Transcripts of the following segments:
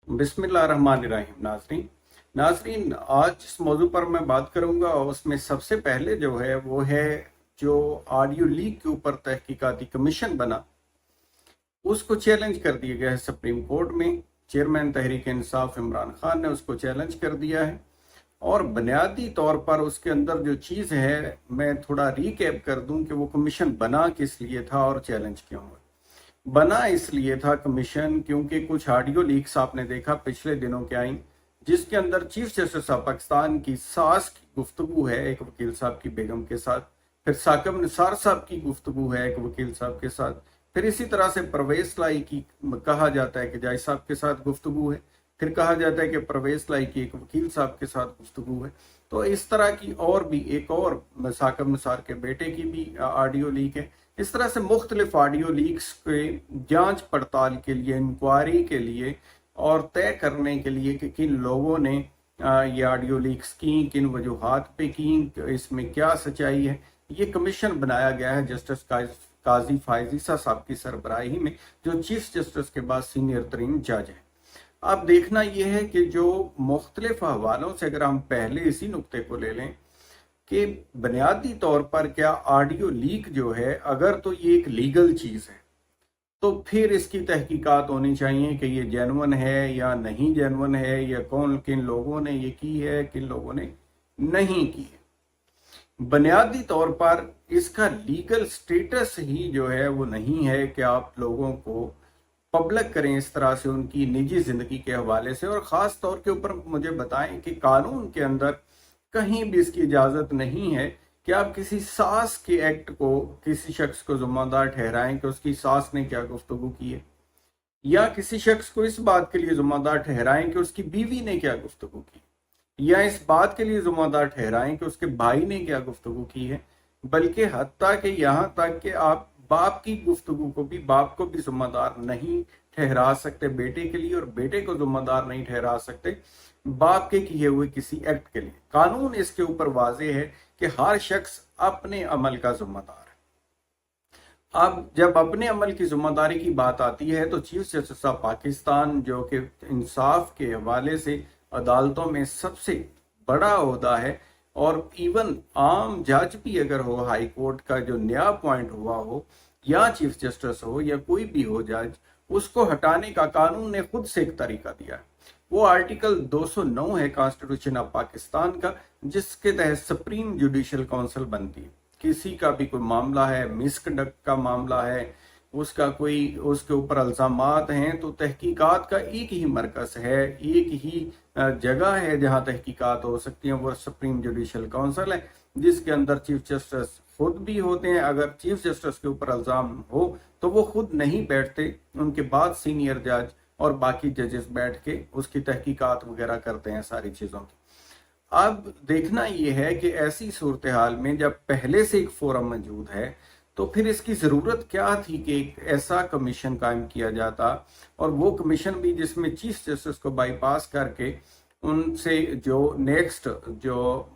बिस्मिल्लाहिर्रहमानिर्रहीम। नाजरीन, आज जिस मौजू पर मैं बात करूंगा उसमें सबसे पहले जो है वो है जो ऑडियो लीक के ऊपर तहकीकाती कमीशन बना, उसको चैलेंज कर दिया गया है सुप्रीम कोर्ट में। चेयरमैन तहरीक इंसाफ इमरान खान ने उसको चैलेंज कर दिया है और बुनियादी तौर पर उसके अंदर जो चीज़ है, मैं थोड़ा रिकैप कर दूं कि वो कमीशन बना किस लिए था और चैलेंज क्यों हुआ। बना इसलिए था कमीशन क्योंकि कुछ ऑडियो लीक्स आपने देखा पिछले दिनों के आई, जिसके अंदर चीफ जस्टिस ऑफ पाकिस्तान की सास की गुफ्तगू है एक वकील साहब की बेगम के साथ, फिर साकिब निसार साहब की गुफ्तगू है एक वकील साहब के साथ, फिर इसी तरह से परवेज लाई की कहा जाता है कि जाय साहब के साथ गुफ्तगू है, फिर कहा जाता है कि परवेज लाई की एक वकील साहब के साथ गुफ्तगू है। तो इस तरह की और भी एक और साकिब निसार के बेटे की भी ऑडियो लीक है। इस तरह से मुख्तलिफ ऑडियो लीक्स के जांच पड़ताल के लिए, इंक्वायरी के लिए और तय करने के लिए कि किन लोगों ने ये ऑडियो लीक्स की, किन वजूहात पे की, इसमें क्या सच्चाई है, ये कमीशन बनाया गया है जस्टिस काजी फायजीसा साहब की सरबराही में, जो चीफ जस्टिस के बाद सीनियर तरीन जज है। अब देखना यह है कि जो मुख्तलिफ हवालों से अगर हम पहले इसी नुक्ते को ले लें कि बुनियादी तौर पर क्या ऑडियो लीक जो है, अगर तो ये एक लीगल चीज है तो फिर इसकी तहकीकात होनी चाहिए कि ये जेन्युइन है या नहीं जेन्युइन है, या कौन किन लोगों ने ये की है, किन लोगों ने नहीं की है। बुनियादी तौर पर इसका लीगल स्टेटस ही जो है वो नहीं है कि आप लोगों को पब्लिक करें इस तरह से उनकी निजी जिंदगी के हवाले से, और ख़ास तौर के ऊपर मुझे बताएं कि कानून के अंदर कहीं भी इसकी इजाज़त नहीं है कि आप किसी सास के एक्ट को किसी शख्स को ज़िम्मेदार ठहराएं कि उसकी सास ने क्या गुफ्तगू की है, या किसी शख्स को इस बात के लिए ज़िम्मेदार ठहराएं कि उसकी बीवी ने क्या गुफ्तगू की, या इस बात के लिए ज़िम्मेदार ठहराएं कि उसके भाई ने क्या गुफ्तगू की है। बल्कि हत्ता कि यहाँ तक कि आप बाप की गुफ्तगू को भी, बाप को भी जिम्मेदार नहीं ठहरा सकते बेटे के लिए, और बेटे को जिम्मेदार नहीं ठहरा सकते बाप के किए हुए किसी एक्ट के लिए। कानून इसके ऊपर वाजे है कि हर शख्स अपने अमल का जिम्मेदार है। अब जब अपने अमल की जिम्मेदारी की बात आती है तो चीफ जस्टिस ऑफ पाकिस्तान, जो कि इंसाफ के हवाले से अदालतों में सबसे बड़ा ओहदा है, और इवन आम जज भी अगर हो, हाई कोर्ट का जो नया पॉइंट हुआ हो, या चीफ जस्टिस हो या कोई भी हो जज, उसको हटाने का कानून ने खुद से एक तरीका दिया है। वो आर्टिकल 209 है कॉन्स्टिट्यूशन ऑफ पाकिस्तान का, जिसके तहत सुप्रीम जुडिशल काउंसिल बनती है। किसी का भी कोई मामला है, मिसकंडक्ट का मामला है, उसका कोई उसके ऊपर अल्जामात हैं, तो तहकीकात का एक ही मरकज है, एक ही जगह है जहां तहकीकात हो सकती है, वो सुप्रीम जुडिशल काउंसिल है, जिसके अंदर चीफ जस्टिस खुद भी होते हैं। अगर चीफ जस्टिस के ऊपर इल्जाम हो तो वो खुद नहीं बैठते, उनके बाद सीनियर जज और बाकी जजेस बैठ के उसकी तहकीकात वगैरह करते हैं सारी चीजों की। अब देखना यह है कि ऐसी सूरत हाल में जब पहले से एक फोरम मौजूद है तो फिर इसकी जरूरत क्या थी कि एक ऐसा कमीशन कायम किया जाता, और वो कमीशन भी जिसमें चीफ जस्टिस को बाईपास करके उनसे जो नेक्स्ट जो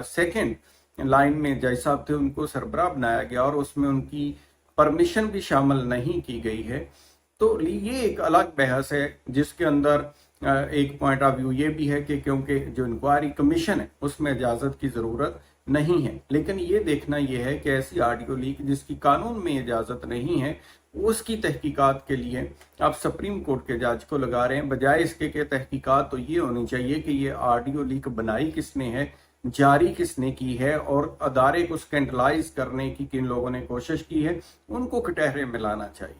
सेकंड लाइन में जज साहब थे उनको सरबराह बनाया गया, और उसमें उनकी परमिशन भी शामिल नहीं की गई है। तो ये एक अलग बहस है जिसके अंदर एक पॉइंट ऑफ व्यू ये भी है कि क्योंकि जो इंक्वायरी कमीशन है उसमें इजाजत की जरूरत नहीं है, लेकिन ये देखना यह है कि ऐसी ऑडियो लीक जिसकी कानून में इजाजत नहीं है, उसकी तहकीकात के लिए आप सुप्रीम कोर्ट के जज को लगा रहे हैं, बजाय इसके कि तहकीकात तो ये होनी चाहिए कि ये ऑडियो लीक बनाई किसने है, जारी किसने की है, और अदारे को स्कैंडलाइज करने की किन लोगों ने कोशिश की है, उनको कटहरे में लाना चाहिए।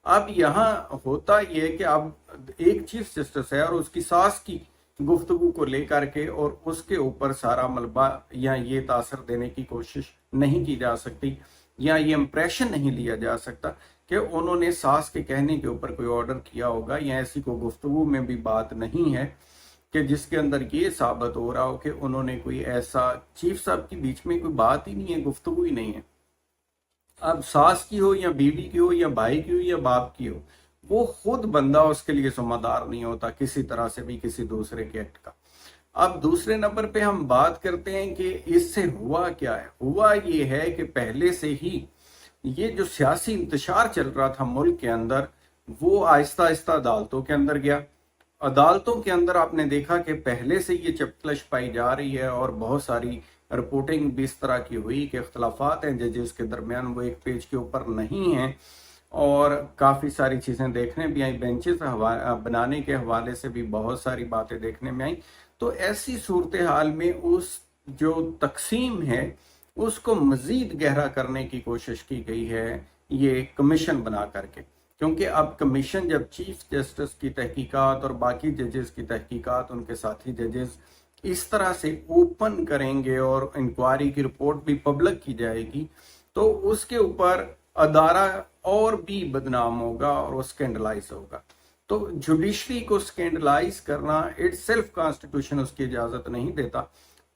अब यहाँ होता यह कि अब एक चीफ जस्टिस है और उसकी सास की गुफ्तगू को लेकर के और उसके ऊपर सारा मलबा या ये तासर देने की कोशिश नहीं की जा सकती, या ये इंप्रेशन नहीं लिया जा सकता कि उन्होंने सास के कहने के ऊपर कोई ऑर्डर किया होगा, या ऐसी कोई गुफ्तगू में भी बात नहीं है कि जिसके अंदर ये साबित हो रहा हो कि उन्होंने कोई ऐसा, चीफ साहब के बीच में कोई बात ही नहीं है, गुफ्तगू ही नहीं है। अब सास की हो या बीवी की हो या भाई की हो या बाप की हो, वो खुद बंदा उसके लिए जिम्मेदार नहीं होता किसी तरह से भी किसी दूसरे के एक्ट का। अब दूसरे नंबर पे हम बात करते हैं कि इससे हुआ क्या है। हुआ ये है कि पहले से ही ये जो सियासी इंतशार चल रहा था मुल्क के अंदर, वो आहिस्ता आहिस्ता अदालतों के अंदर गया, अदालतों के अंदर आपने देखा कि पहले से ये चपकलश पाई जा रही है और बहुत सारी रिपोर्टिंग भी इस तरह की हुई कि इख्तलाफात हैं जजेस के दरमियान वो एक पेज के ऊपर नहीं हैं, और काफ़ी सारी चीज़ें देखने भी आई, बेंचेस बनाने के हवाले से भी बहुत सारी बातें देखने में आई। तो ऐसी सूरत हाल में उस जो तकसीम है उसको मज़ीद गहरा करने की कोशिश की गई है ये कमीशन बना करके, क्योंकि अब कमीशन जब चीफ जस्टिस की तहकीकात और बाकी जजेस की तहकीकात, उनके साथी जजेस इस तरह से ओपन करेंगे और इंक्वायरी की रिपोर्ट भी पब्लिक की जाएगी, तो उसके ऊपर अदारा और भी बदनाम होगा और वो स्कैंडलाइज होगा। तो जुडिशरी को स्कैंडलाइज करना इट्स सेल्फ कॉन्स्टिट्यूशन उसकी इजाजत नहीं देता।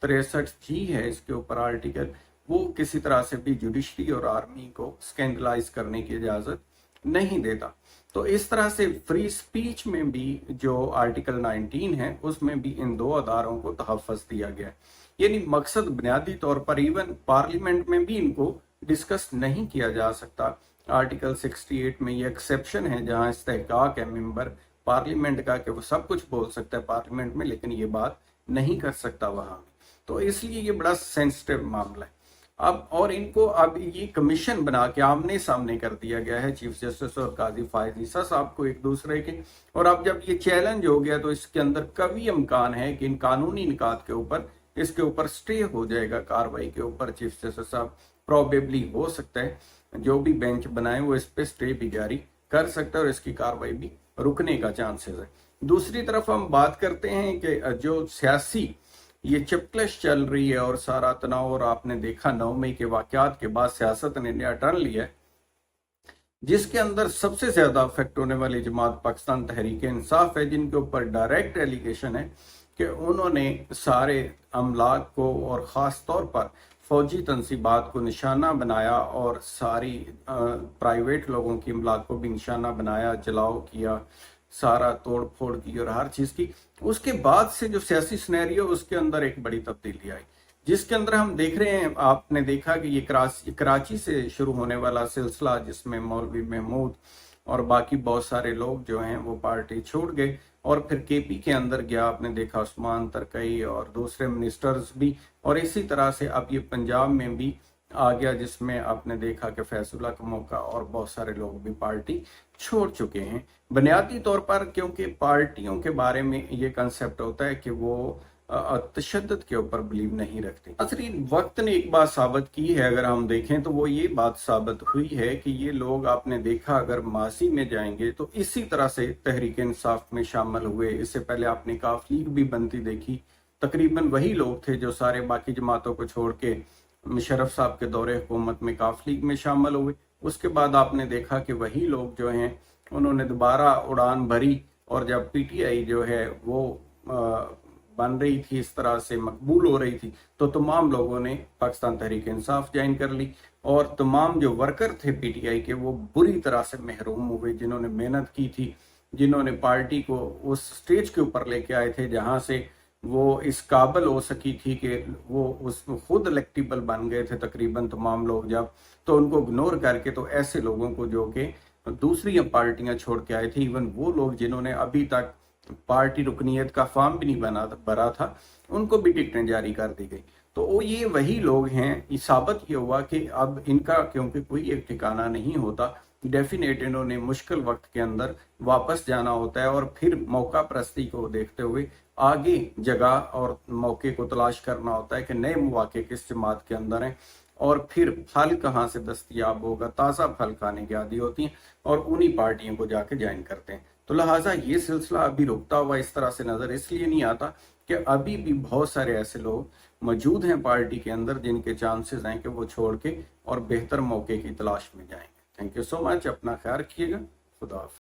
63G है इसके ऊपर आर्टिकल, वो किसी तरह से भी जुडिशरी और आर्मी को स्कैंडलाइज करने की इजाजत नहीं देता। तो इस तरह से फ्री स्पीच में भी जो आर्टिकल 19 है उसमें भी इन दो अदारों को तहफ़्फ़ुज़ दिया गया है। यानी मकसद बुनियादी तौर पर इवन पार्लियामेंट में भी इनको डिस्कस नहीं किया जा सकता। आर्टिकल 68 में ये एक्सेप्शन है जहां इस्तेहकाक है मेंबर पार्लियामेंट का कि वो सब कुछ बोल सकता है पार्लियामेंट में, लेकिन ये बात नहीं कर सकता वहां। तो इसलिए ये बड़ा सेंसिटिव मामला है। अब और इनको अब ये कमीशन बना के आमने सामने कर दिया गया है चीफ जस्टिस और काजी फायज ईसा साहब को एक दूसरे के, और अब जब ये चैलेंज हो गया तो इसके अंदर कभी इम्कान है कि इन कानूनी निकात के ऊपर इसके ऊपर स्टे हो जाएगा कार्रवाई के ऊपर। चीफ जस्टिस साहब प्रोबेबली हो सकता है जो भी बेंच बनाए वो इस पे स्टे भी जारी कर सकता है और इसकी कार्रवाई भी रुकने का चांसेस है। दूसरी तरफ हम बात करते हैं कि जो सियासी ये चपकलश चल रही है और सारा तनाव, और आपने देखा 9 मई के वाकयात के बाद सियासत ने नया टर्न लिया है, जिसके अंदर सबसे ज्यादा अफेक्ट होने वाली जमात पाकिस्तान तहरीक इंसाफ है, जिनके ऊपर डायरेक्ट एलिगेशन है कि उन्होंने सारे अमलाक को और ख़ास तौर पर फौजी तनसीबात को निशाना बनाया और सारी प्राइवेट लोगों की अमलाक को भी निशाना बनाया, जलाओ किया, सारा तोड़ फोड़ की और हर चीज़ की। उसके बाद से जो सियासी सिनेरियो उसके अंदर एक बड़ी तब्दीली आई, जिसके अंदर हम देख रहे हैं, आपने देखा कि ये कराची से शुरू होने वाला सिलसिला जिसमें मौलवी महमूद और बाकी बहुत सारे लोग जो हैं वो पार्टी छोड़ गए और फिर केपी के अंदर गया, आपने देखा उस्मान तरकई और दूसरे मिनिस्टर्स भी, और इसी तरह से अब ये पंजाब में भी आ गया जिसमें आपने देखा कि फैसला का मौका और बहुत सारे लोग भी पार्टी छोड़ चुके हैं। बुनियादी तौर पर क्योंकि पार्टियों के बारे में ये कंसेप्ट होता है कि वो तशद्दुद के ऊपर बिलीव नहीं रखते। नाज़रीन, वक्त ने एक बात साबित की है, अगर हम देखें तो वो ये बात साबित हुई है कि ये लोग, आपने देखा अगर माजी में जाएंगे तो इसी तरह से तहरीक इंसाफ में शामिल हुए। इससे पहले आपने काफ लीग भी बनती देखी, तकरीबन वही लोग थे जो सारे बाकी जमातों को छोड़ के मुशर्रफ साहब के दौरे हुकूमत में काफ लीग में शामिल हुए। उसके बाद आपने देखा कि वही लोग जो हैं उन्होंने दोबारा उड़ान भरी, और जब पीटीआई जो है वो बन रही थी, इस तरह से मकबूल हो रही थी, तो तमाम लोगों ने पाकिस्तान तहरीक इंसाफ ज्वाइन कर ली, और तमाम जो वर्कर थे पीटीआई के वो बुरी तरह से महरूम हुए, जिन्होंने मेहनत की थी, जिन्होंने पार्टी को उस स्टेज के ऊपर लेके आए थे जहां से वो इस काबिल हो सकी थी कि वो उसमें खुद इलेक्टिबल बन गए थे तकरीबन तमाम लोग जब, तो उनको इग्नोर करके तो ऐसे लोगों को जो कि दूसरी पार्टियां छोड़ के आए थे, इवन वो लोग जिन्होंने अभी तक पार्टी रुकनीत का फॉर्म भी नहीं भरा था, उनको भी टिकटें जारी कर दी गई। तो वो ये वही लोग हैं। साबित ये हुआ कि अब इनका क्योंकि कोई एक ठिकाना नहीं होता, डेफिनेट इन्होंने मुश्किल वक्त के अंदर वापस जाना होता है, और फिर मौका परस्ती को देखते हुए आगे जगह और मौके को तलाश करना होता है कि नए मौके किस जमात के अंदर हैं, और फिर फल कहाँ से दस्तयाब होगा, ताज़ा फल खाने की आदि होती हैं और उन्हीं पार्टियों को जाके ज्वाइन करते हैं। तो लिहाजा ये सिलसिला अभी रुकता हुआ इस तरह से नजर इसलिए नहीं आता कि अभी भी बहुत सारे ऐसे लोग मौजूद हैं पार्टी के अंदर जिनके चांसेस हैं कि वो छोड़ के और बेहतर मौके की तलाश में जाएंगे। थैंक यू सो मच, अपना ख्याल रखिएगा, खुदा हाफिज़।